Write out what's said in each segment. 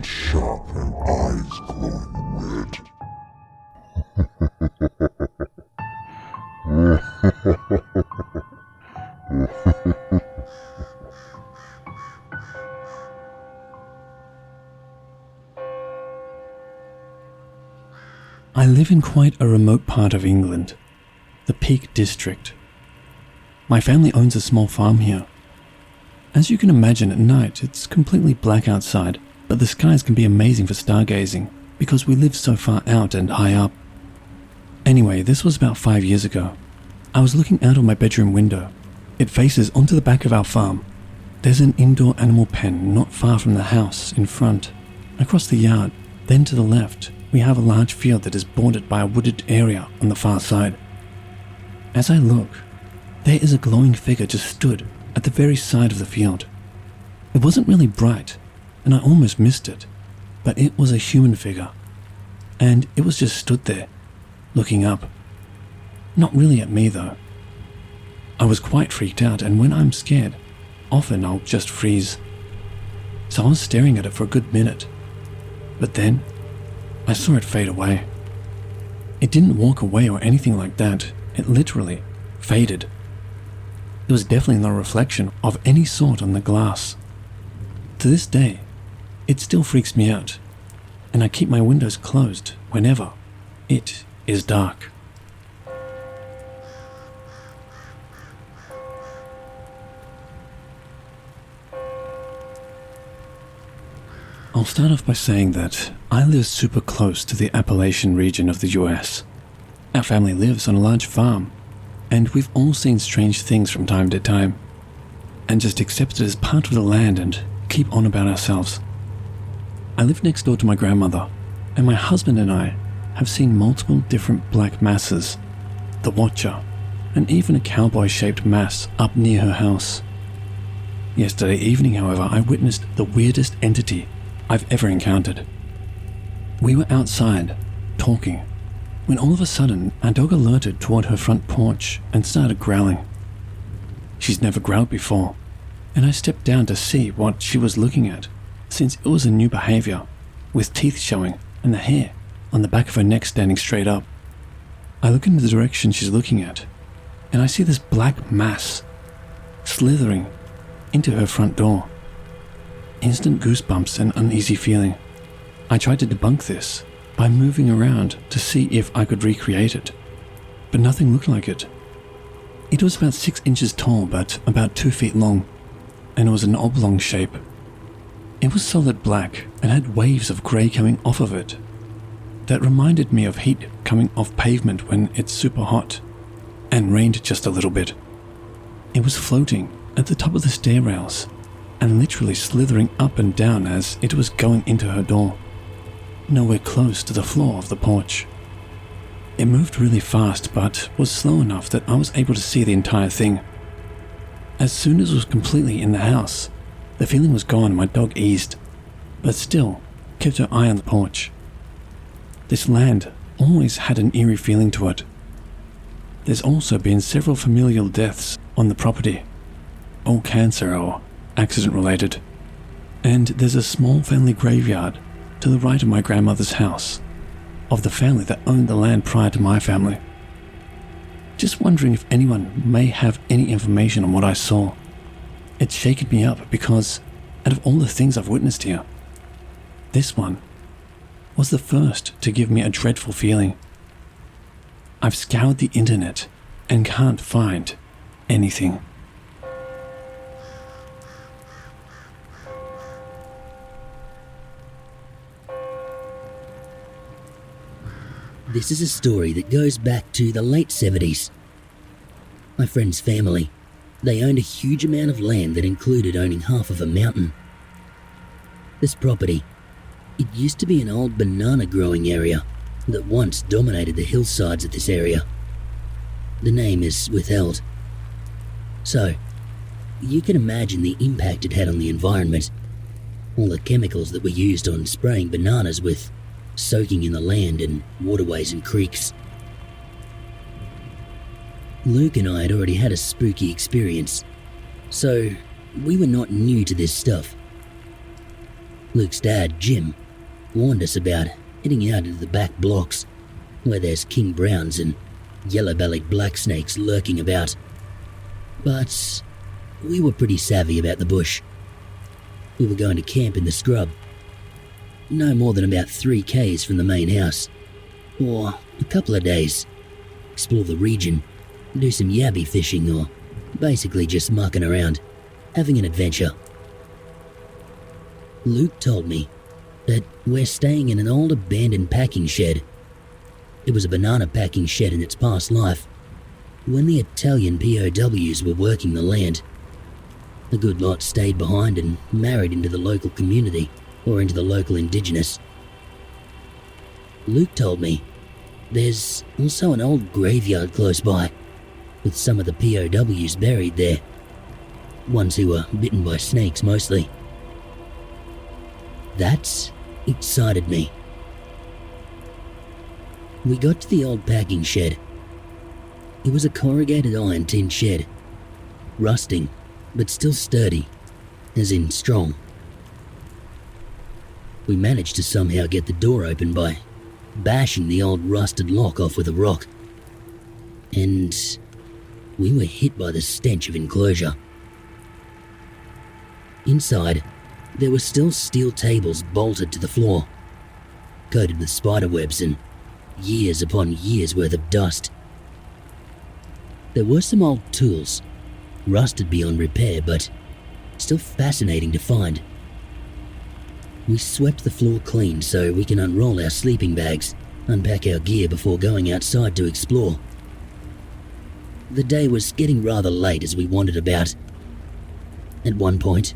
and sharp and eyes glowing red. I live in quite a remote part of England, the Peak District. My family owns a small farm here. As you can imagine, at night it's completely black outside, but the skies can be amazing for stargazing because we live so far out and high up. Anyway, this was about 5 years ago. I was looking out of my bedroom window. It faces onto the back of our farm. There's an indoor animal pen not far from the house in front. Across the yard, then to the left, we have a large field that is bordered by a wooded area on the far side. As I look, there is a glowing figure just stood at the very side of the field. It wasn't really bright, and I almost missed it, but it was a human figure, and it was just stood there, looking up. Not really at me though. I was quite freaked out, and when I'm scared, often I'll just freeze. So I was staring at it for a good minute, but then I saw it fade away. It didn't walk away or anything like that, it literally faded. There was definitely no reflection of any sort on the glass. To this day, it still freaks me out, and I keep my windows closed whenever it is dark. I'll start off by saying that I live super close to the Appalachian region of the US. Our family lives on a large farm, and we've all seen strange things from time to time, and just accept it as part of the land and keep on about ourselves. I live next door to my grandmother, and my husband and I have seen multiple different black masses, the Watcher, and even a cowboy-shaped mass up near her house. Yesterday evening, however, I witnessed the weirdest entity I've ever encountered. We were outside, talking, when all of a sudden our dog alerted toward her front porch and started growling. She's never growled before, and I stepped down to see what she was looking at, since it was a new behavior, with teeth showing and the hair on the back of her neck standing straight up. I look in the direction she's looking at, and I see this black mass slithering into her front door. Instant goosebumps and uneasy feeling. I tried to debunk this by moving around to see if I could recreate it, but nothing looked like it. It was about 6 inches tall but about 2 feet long, and it was an oblong shape. It was solid black and had waves of grey coming off of it that reminded me of heat coming off pavement when it's super hot and rained just a little bit. It was floating at the top of the stair rails and literally slithering up and down as it was going into her door, nowhere close to the floor of the porch. It moved really fast but was slow enough that I was able to see the entire thing. As soon as it was completely in the house, the feeling was gone and my dog eased, but still kept her eye on the porch. This land always had an eerie feeling to it. There's also been several familial deaths on the property, all cancer or accident related, and there's a small family graveyard to the right of my grandmother's house, of the family that owned the land prior to my family. Just wondering if anyone may have any information on what I saw. It's shaken me up because out of all the things I've witnessed here, this one was the first to give me a dreadful feeling. I've scoured the internet and can't find anything. This is a story that goes back to the late 70s. My friend's family, they owned a huge amount of land that included owning half of a mountain. This property, it used to be an old banana growing area that once dominated the hillsides of this area. The name is withheld. So, you can imagine the impact it had on the environment. All the chemicals that were used on spraying bananas with, soaking in the land and waterways and creeks. Luke and I had already had a spooky experience, so we were not new to this stuff. Luke's dad, Jim, warned us about heading out into the back blocks where there's king browns and yellow-bellied black snakes lurking about. But we were pretty savvy about the bush. We were going to camp in the scrub, no more than about 3 k's from the main house, or a couple of days, explore the region, do some yabby fishing, or basically just mucking around, having an adventure. Luke told me that we're staying in an old abandoned packing shed. It was a banana packing shed in its past life, when the Italian POWs were working the land. A good lot stayed behind and married into the local community or into the local indigenous. Luke told me there's also an old graveyard close by, with some of the POWs buried there, ones who were bitten by snakes mostly. That excited me. We got to the old packing shed. It was a corrugated iron tin shed, rusting, but still sturdy, as in strong. We managed to somehow get the door open by bashing the old rusted lock off with a rock. And we were hit by the stench of enclosure. Inside, there were still steel tables bolted to the floor, coated with spider webs and years upon years worth of dust. There were some old tools, rusted beyond repair, but still fascinating to find. We swept the floor clean so we can unroll our sleeping bags, unpack our gear before going outside to explore. The day was getting rather late as we wandered about. At one point,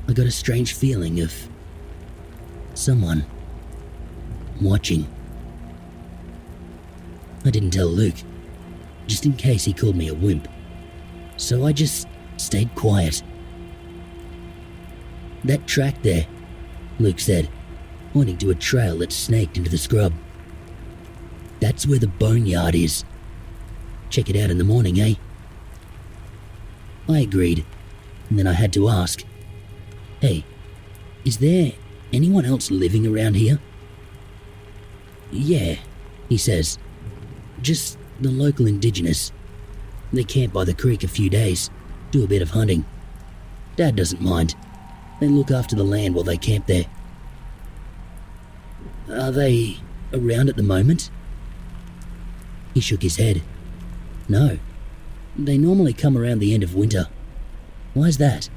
I got a strange feeling of someone watching. I didn't tell Luke, just in case he called me a wimp, so I just stayed quiet. "That track there," Luke said, pointing to a trail that snaked into the scrub. "That's where the boneyard is. Check it out in the morning, eh?" I agreed, and then I had to ask, "Hey, is there anyone else living around here?" "Yeah," he says, "just the local indigenous. They camp by the creek a few days, do a bit of hunting. Dad doesn't mind. They look after the land while they camp there." "Are they around at the moment?" He shook his head. "No. They normally come around the end of winter. Why's that?"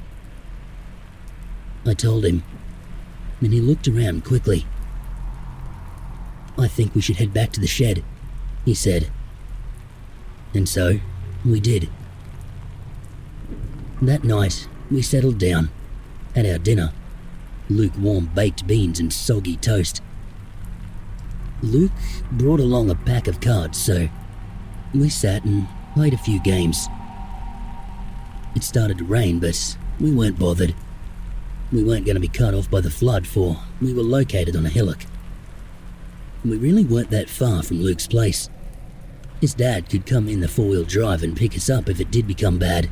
I told him, and he looked around quickly. "I think we should head back to the shed," he said. And so, we did. That night, we settled down, had our dinner, lukewarm baked beans and soggy toast. Luke brought along a pack of cards, so we sat and played a few games. It started to rain, but we weren't bothered. We weren't going to be cut off by the flood, for we were located on a hillock. We really weren't that far from Luke's place. His dad could come in the 4-wheel drive and pick us up if it did become bad.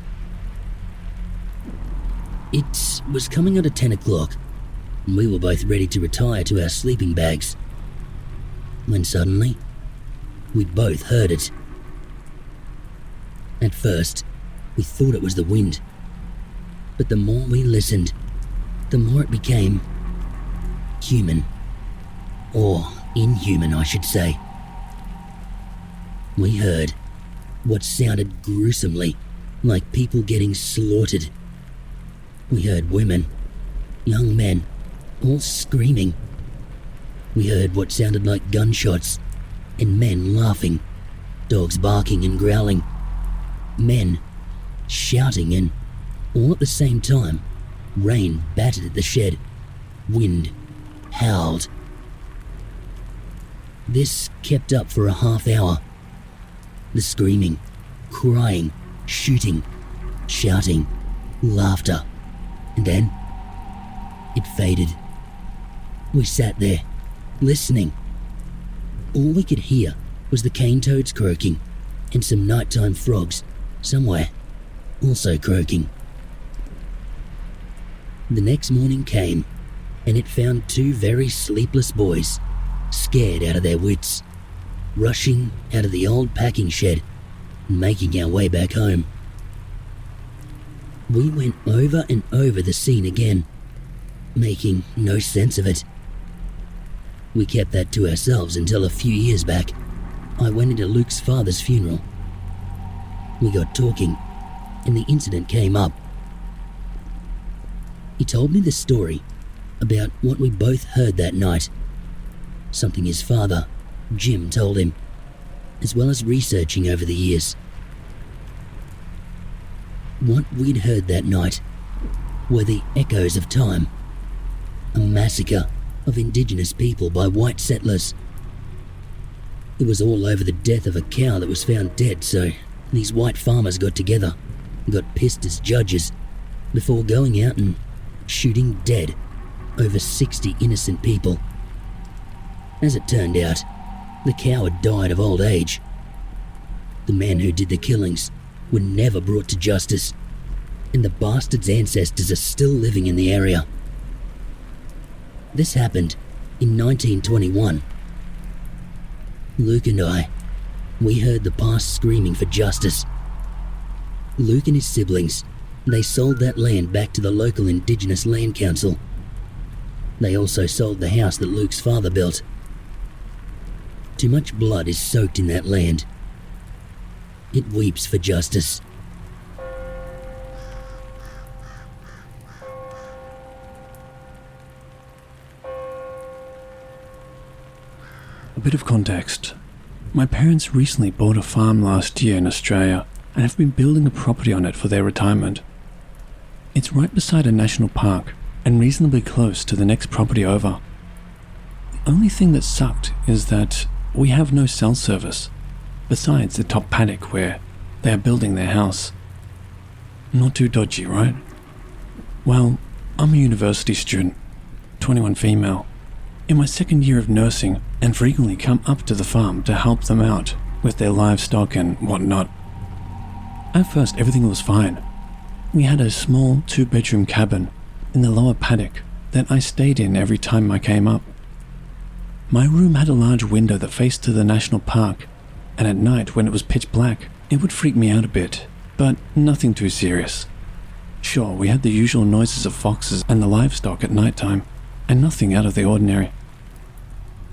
It was coming on to 10 o'clock, and we were both ready to retire to our sleeping bags, when suddenly, we both heard it. At first, we thought it was the wind, but the more we listened, the more it became human, or inhuman, I should say. We heard what sounded gruesomely like people getting slaughtered. We heard women, young men, all screaming. We heard what sounded like gunshots, and men laughing, dogs barking and growling, men shouting, and all at the same time, rain battered at the shed, wind howled. This kept up for a half hour. The screaming, crying, shooting, shouting, laughter, and then it faded. We sat there, listening. All we could hear was the cane toads croaking and some nighttime frogs somewhere also croaking. The next morning came, and it found two very sleepless boys, scared out of their wits, rushing out of the old packing shed and making our way back home. We went over and over the scene again, making no sense of it. We kept that to ourselves until a few years back, I went into Luke's father's funeral. We got talking, and the incident came up. He told me the story about what we both heard that night, something his father, Jim, told him, as well as researching over the years. What we'd heard that night were the echoes of time, a massacre of indigenous people by white settlers. It was all over the death of a cow that was found dead, so these white farmers got together and got pissed as judges before going out and shooting dead over 60 innocent people. As it turned out, the cow had died of old age. The men who did the killings were never brought to justice, and the bastard's ancestors are still living in the area. This happened in 1921. Luke and I, we heard the past screaming for justice. Luke and his siblings, they sold that land back to the local Indigenous Land Council. They also sold the house that Luke's father built. Too much blood is soaked in that land. It weeps for justice. A bit of context. My parents recently bought a farm last year in Australia and have been building a property on it for their retirement. It's right beside a national park and reasonably close to the next property over. The only thing that sucked is that we have no cell service, besides the top paddock where they are building their house. Not too dodgy, right? Well, I'm a university student, 21 female, in my second year of nursing, and frequently come up to the farm to help them out with their livestock and whatnot. At first everything was fine. We had a small 2-bedroom cabin in the lower paddock that I stayed in every time I came up. My room had a large window that faced to the national park, and at night when it was pitch black, it would freak me out a bit, but nothing too serious. Sure, we had the usual noises of foxes and the livestock at night time, and nothing out of the ordinary.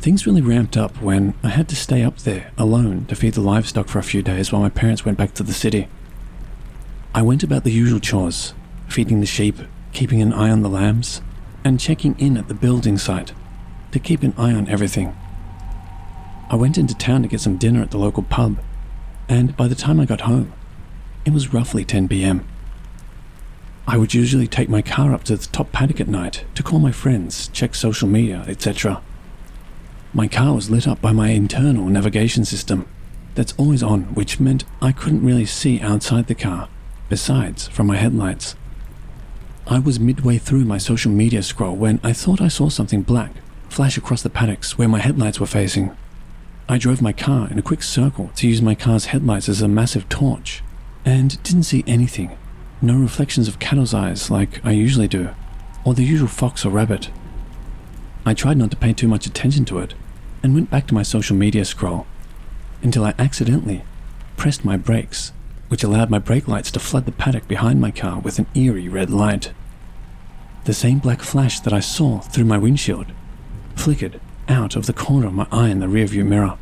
Things really ramped up when I had to stay up there alone to feed the livestock for a few days while my parents went back to the city. I went about the usual chores, feeding the sheep, keeping an eye on the lambs, and checking in at the building site to keep an eye on everything. I went into town to get some dinner at the local pub, and by the time I got home, it was roughly 10 p.m. I would usually take my car up to the top paddock at night to call my friends, check social media, etc. My car was lit up by my internal navigation system that's always on, which meant I couldn't really see outside the car, besides from my headlights. I was midway through my social media scroll when I thought I saw something black flash across the paddocks where my headlights were facing. I drove my car in a quick circle to use my car's headlights as a massive torch, and didn't see anything. No reflections of cattle's eyes like I usually do, or the usual fox or rabbit. I tried not to pay too much attention to it, and went back to my social media scroll, until I accidentally pressed my brakes, which allowed my brake lights to flood the paddock behind my car with an eerie red light. The same black flash that I saw through my windshield flickered out of the corner of my eye in the rearview mirror.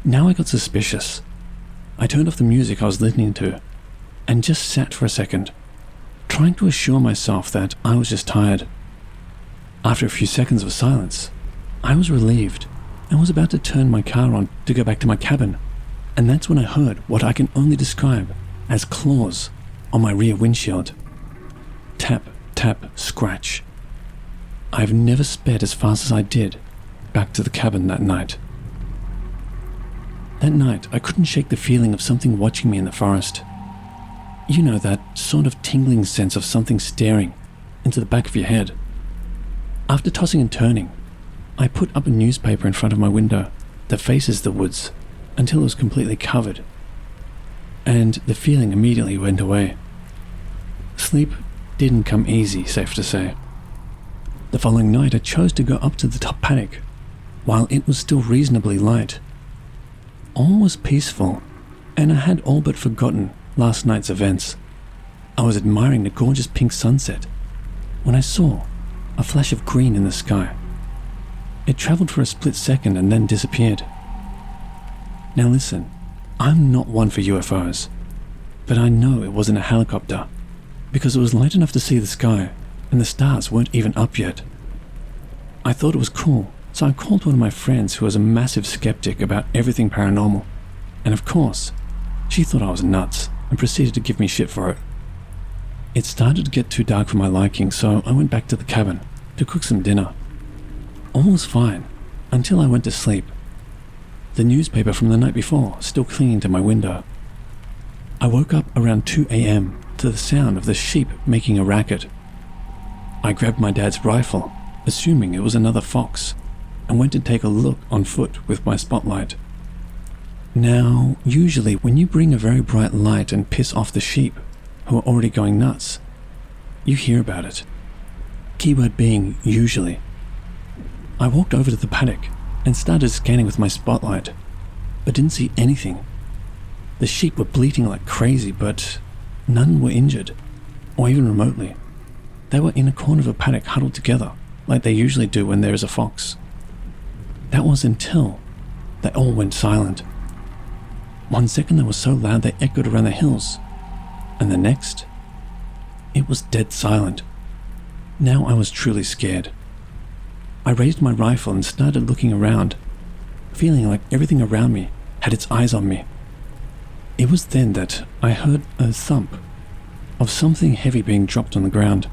Now I got suspicious. I turned off the music I was listening to, and just sat for a second, trying to assure myself that I was just tired. After a few seconds of silence, I was relieved and was about to turn my car on to go back to my cabin, and that's when I heard what I can only describe as claws on my rear windshield. Tap, tap, scratch. I've never sped as fast as I did back to the cabin that night. That night, I couldn't shake the feeling of something watching me in the forest. You know, that sort of tingling sense of something staring into the back of your head. After tossing and turning, I put up a newspaper in front of my window that faces the woods until it was completely covered, and the feeling immediately went away. Sleep didn't come easy, safe to say. The following night I chose to go up to the top paddock, while it was still reasonably light. All was peaceful, and I had all but forgotten last night's events. I was admiring the gorgeous pink sunset when I saw a flash of green in the sky. It traveled for a split second and then disappeared. Now listen, I'm not one for UFOs, but I know it wasn't a helicopter because it was light enough to see the sky and the stars weren't even up yet. I thought it was cool, so I called one of my friends who was a massive skeptic about everything paranormal, and of course, she thought I was nuts and proceeded to give me shit for it. It started to get too dark for my liking, so I went back to the cabin to cook some dinner. All was fine until I went to sleep. The newspaper from the night before still clinging to my window. I woke up around 2 a.m. to the sound of the sheep making a racket. I grabbed my dad's rifle, assuming it was another fox, and went to take a look on foot with my spotlight. Now, usually when you bring a very bright light and piss off the sheep, who are already going nuts, you hear about it. Keyword being usually. I walked over to the paddock and started scanning with my spotlight, but didn't see anything. The sheep were bleating like crazy, but none were injured, or even remotely. They were in a corner of a paddock huddled together, like they usually do when there is a fox. That was until they all went silent. 1 second they were so loud they echoed around the hills, and the next, it was dead silent. Now I was truly scared. I raised my rifle and started looking around, feeling like everything around me had its eyes on me. It was then that I heard a thump of something heavy being dropped on the ground,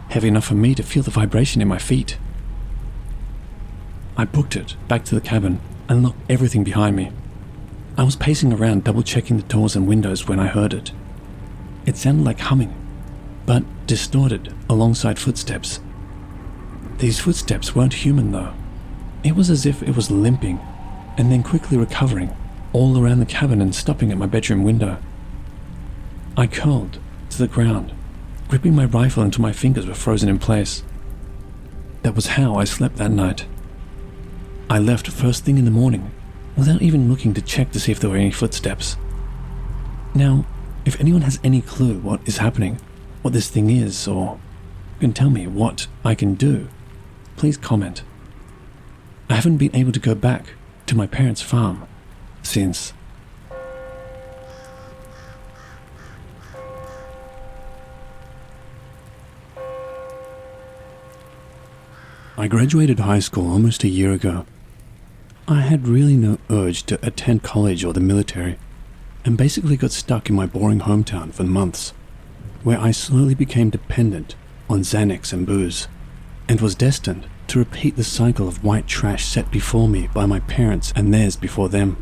heavy enough for me to feel the vibration in my feet. I booked it back to the cabin and locked everything behind me. I was pacing around double-checking the doors and windows when I heard it. It sounded like humming, but distorted alongside footsteps. These footsteps weren't human though. It was as if it was limping and then quickly recovering all around the cabin and stopping at my bedroom window. I curled to the ground, gripping my rifle until my fingers were frozen in place. That was how I slept that night. I left first thing in the morning without even looking to check to see if there were any footsteps. Now, if anyone has any clue what is happening, what this thing is, or can tell me what I can do, please comment. I haven't been able to go back to my parents' farm since. I graduated high school almost a year ago. I had really no urge to attend college or the military, and basically got stuck in my boring hometown for months, where I slowly became dependent on Xanax and booze, and was destined to repeat the cycle of white trash set before me by my parents and theirs before them.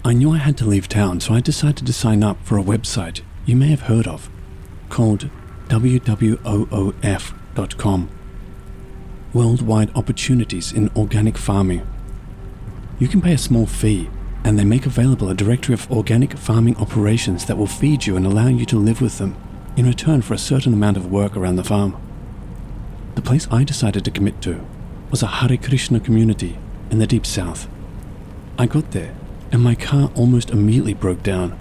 I knew I had to leave town, so I decided to sign up for a website you may have heard of, called WWOOF.com, Worldwide Opportunities in Organic Farming. You can pay a small fee, and they make available a directory of organic farming operations that will feed you and allow you to live with them in return for a certain amount of work around the farm. The place I decided to commit to was a Hare Krishna community in the deep south. I got there, and my car almost immediately broke down.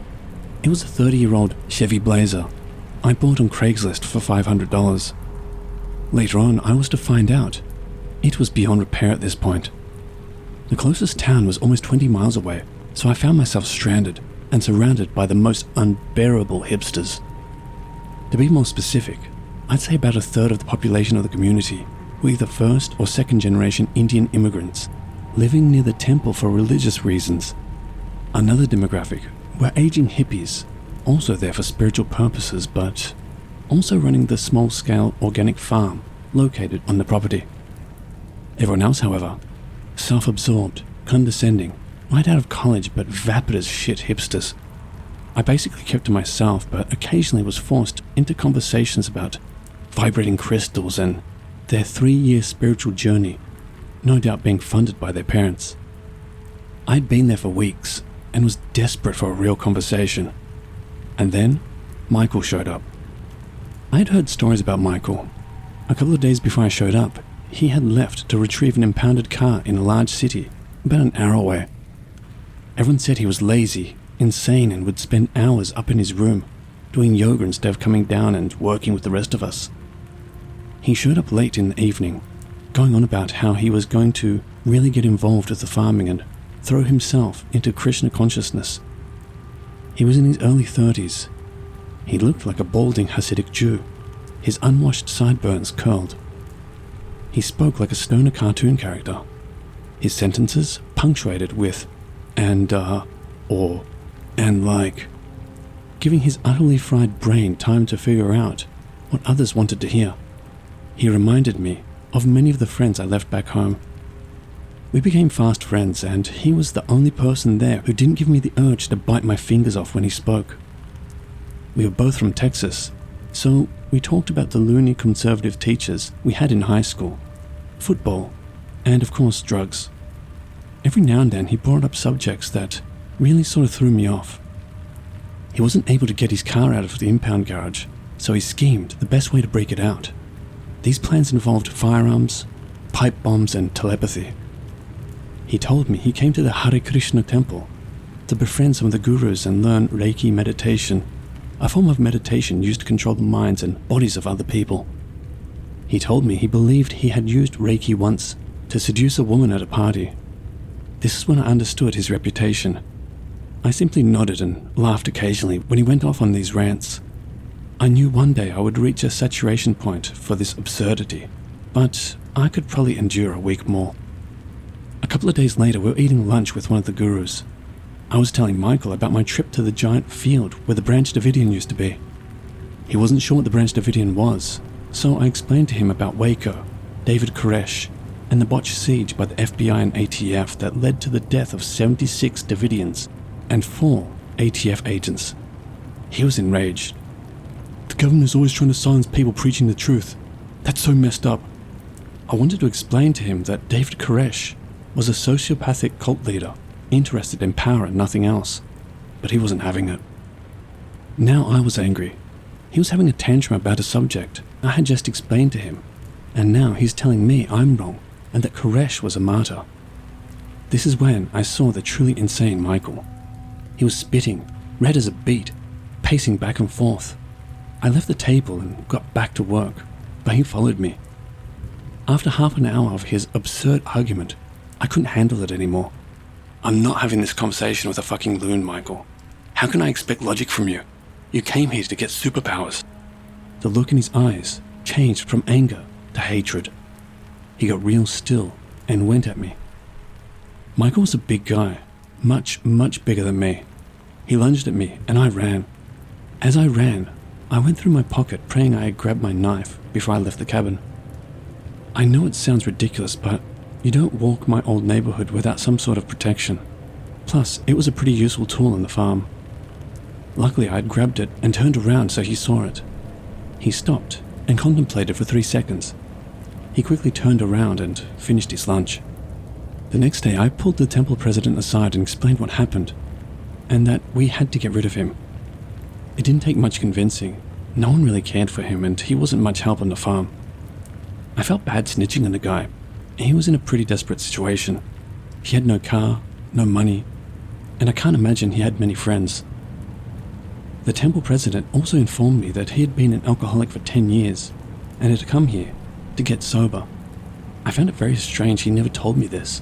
It was a 30-year-old Chevy Blazer I bought on Craigslist for $500. Later on, I was to find out it was beyond repair at this point. The closest town was almost 20 miles away, so I found myself stranded and surrounded by the most unbearable hipsters. To be more specific, I'd say about a third of the population of the community were either first or second generation Indian immigrants living near the temple for religious reasons. Another demographic were aging hippies, also there for spiritual purposes, but also running the small-scale organic farm located on the property. Everyone else, however, self-absorbed, condescending, right out of college but vapid as shit hipsters. I basically kept to myself, but occasionally was forced into conversations about vibrating crystals and their 3-year spiritual journey, no doubt being funded by their parents. I'd been there for weeks and was desperate for a real conversation. And then Michael showed up. I'd heard stories about Michael. A couple of days before I showed up, he had left to retrieve an impounded car in a large city, about an hour away. Everyone said he was lazy, insane, and would spend hours up in his room, doing yoga instead of coming down and working with the rest of us. He showed up late in the evening, going on about how he was going to really get involved with the farming and throw himself into Krishna consciousness. He was in his early 30s. He looked like a balding Hasidic Jew, his unwashed sideburns curled. He spoke like a stoner cartoon character, his sentences punctuated with and or, and like, giving his utterly fried brain time to figure out what others wanted to hear. He reminded me of many of the friends I left back home. We became fast friends, and he was the only person there who didn't give me the urge to bite my fingers off when he spoke. We were both from Texas, so we talked about the loony conservative teachers we had in high school, football, and of course drugs. Every now and then he brought up subjects that really sort of threw me off. He wasn't able to get his car out of the impound garage, so he schemed the best way to break it out. These plans involved firearms, pipe bombs, and telepathy. He told me he came to the Hare Krishna temple to befriend some of the gurus and learn Reiki meditation, a form of meditation used to control the minds and bodies of other people. He told me he believed he had used Reiki once to seduce a woman at a party. This is when I understood his reputation. I simply nodded and laughed occasionally when he went off on these rants. I knew one day I would reach a saturation point for this absurdity, but I could probably endure a week more. A couple of days later, we were eating lunch with one of the gurus. I was telling Michael about my trip to the giant field where the Branch Davidian used to be. He wasn't sure what the Branch Davidian was, so I explained to him about Waco, David Koresh, and the botched siege by the FBI and ATF that led to the death of 76 Davidians and 4 ATF agents. He was enraged. The government's always trying to silence people preaching the truth. That's so messed up. I wanted to explain to him that David Koresh was a sociopathic cult leader, interested in power and nothing else, but he wasn't having it. Now I was angry. He was having a tantrum about a subject I had just explained to him, and now he's telling me I'm wrong and that Koresh was a martyr. This is when I saw the truly insane Michael. He was spitting, red as a beet, pacing back and forth. I left the table and got back to work, but he followed me. After half an hour of his absurd argument, I couldn't handle it anymore. I'm not having this conversation with a fucking loon, Michael. How can I expect logic from you? You came here to get superpowers. The look in his eyes changed from anger to hatred. He got real still and went at me. Michael was a big guy, much, much bigger than me. He lunged at me and I ran. As I ran, I went through my pocket praying I had grabbed my knife before I left the cabin. I know it sounds ridiculous, but you don't walk my old neighborhood without some sort of protection. Plus, it was a pretty useful tool on the farm. Luckily, I had grabbed it and turned around so he saw it. He stopped and contemplated for 3 seconds. He quickly turned around and finished his lunch. The next day, I pulled the temple president aside and explained what happened, and that we had to get rid of him. It didn't take much convincing. No one really cared for him, and he wasn't much help on the farm. I felt bad snitching on the guy. He was in a pretty desperate situation. He had no car, no money, and I can't imagine he had many friends. The temple president also informed me that he had been an alcoholic for 10 years and had come here to get sober. I found it very strange he never told me this.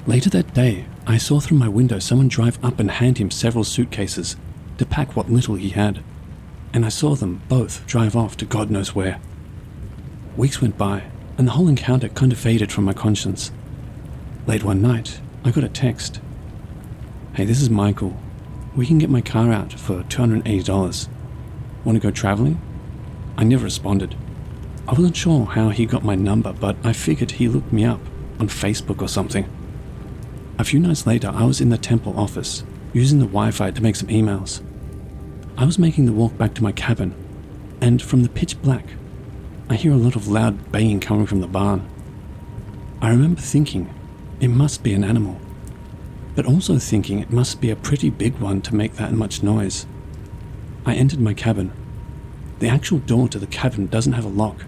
Later that day, I saw through my window someone drive up and hand him several suitcases to pack what little he had, and I saw them both drive off to God knows where. Weeks went by, and the whole encounter kind of faded from my conscience. Late one night, I got a text. "Hey, this is Michael. We can get my car out for $280. Want to go traveling?" I never responded. I wasn't sure how he got my number, but I figured he looked me up on Facebook or something. A few nights later, I was in the temple office, using the Wi-Fi to make some emails. I was making the walk back to my cabin, and from the pitch black, I hear a lot of loud baying coming from the barn. I remember thinking, it must be an animal, but also thinking it must be a pretty big one to make that much noise. I entered my cabin. The actual door to the cabin doesn't have a lock,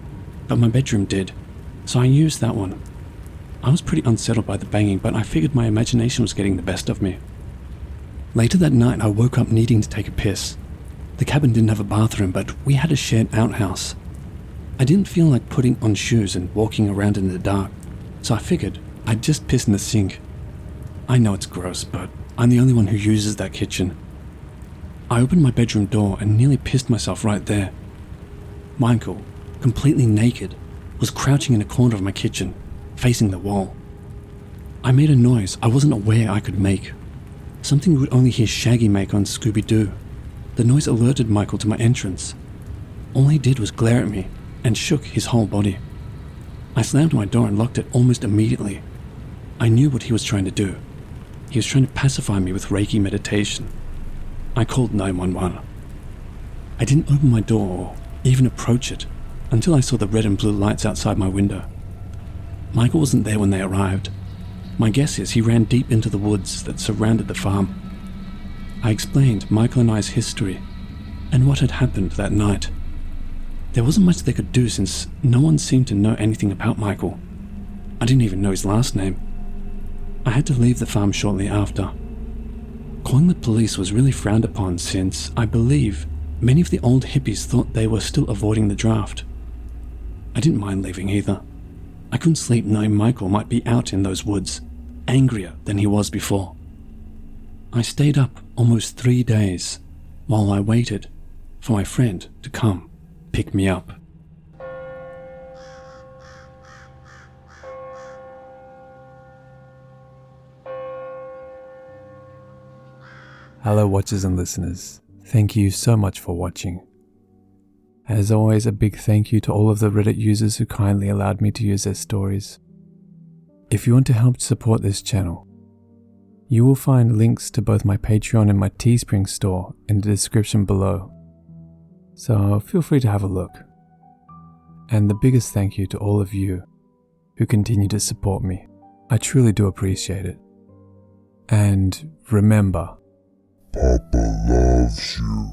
but my bedroom did, so I used that one. I was pretty unsettled by the banging, but I figured my imagination was getting the best of me. Later that night, I woke up needing to take a piss. The cabin didn't have a bathroom, but we had a shared outhouse. I didn't feel like putting on shoes and walking around in the dark, so I figured I'd just piss in the sink. I know it's gross, but I'm the only one who uses that kitchen. I opened my bedroom door and nearly pissed myself right there. Michael, completely naked, was crouching in a corner of my kitchen, facing the wall. I made a noise I wasn't aware I could make. Something you would only hear Shaggy make on Scooby-Doo. The noise alerted Michael to my entrance. All he did was glare at me and shook his whole body. I slammed my door and locked it almost immediately. I knew what he was trying to do. He was trying to pacify me with Reiki meditation. I called 911. I didn't open my door or even approach it until I saw the red and blue lights outside my window. Michael wasn't there when they arrived. My guess is he ran deep into the woods that surrounded the farm. I explained Michael and I's history and what had happened that night. There wasn't much they could do since no one seemed to know anything about Michael. I didn't even know his last name. I had to leave the farm shortly after. Calling the police was really frowned upon since, I believe, many of the old hippies thought they were still avoiding the draft. I didn't mind leaving either. I couldn't sleep knowing Michael might be out in those woods, angrier than he was before. I stayed up almost 3 days while I waited for my friend to come pick me up. Hello watchers and listeners, thank you so much for watching. As always, a big thank you to all of the Reddit users who kindly allowed me to use their stories. If you want to help support this channel, you will find links to both my Patreon and my Teespring store in the description below, so feel free to have a look. And the biggest thank you to all of you who continue to support me. I truly do appreciate it. And remember, Papa loves you.